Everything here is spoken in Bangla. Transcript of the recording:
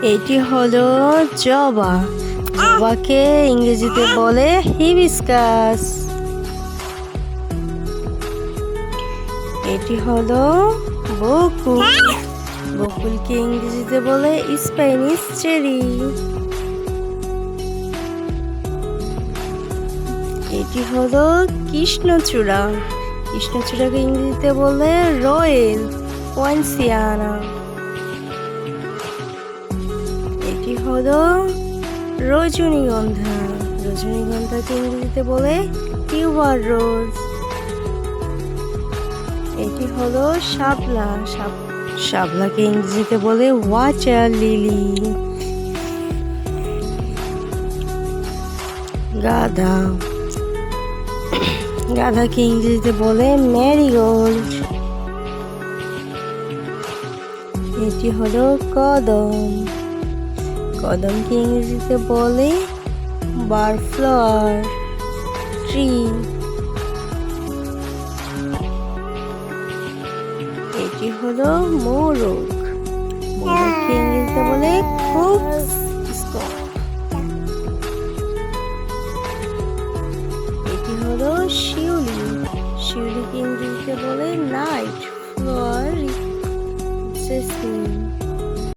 এটি হলো জবা। জবাকে ইংরেজিতে বলে হিবিস্কাস। এটি হলো বকুল। বকুলকে ইংরেজিতে বলে স্প্যানিশ চেরি। এটি হলো কৃষ্ণচূড়া। কৃষ্ণচূড়াকে ইংরেজিতে বলে রয়েল পয়েন্সিয়ানা। এটি হলো রজনীগন্ধা। রজনীগন্ধাকে ইংরেজিতে বলে টিউবার রোজ। এটি হলো শাপলা। শাপলাকে ইংরেজিতে বলে ওয়াটার লিলি। গাঁদা। গাঁদাকে ইংরেজিতে বলে ম্যারিগোল্ড। এটি হলো কদম। কদমকে ইংরেজিতে বলে বারফ্লাওয়ার ট্রি। এটি হলো মোরগ। মোরগকে ইংরেজিতে বলে কুকস স্কক। এটি হলো শিউলি। শিউলিকে ইংরেজিতে বলে নাইট ফ্লাওয়ার জেসমিন।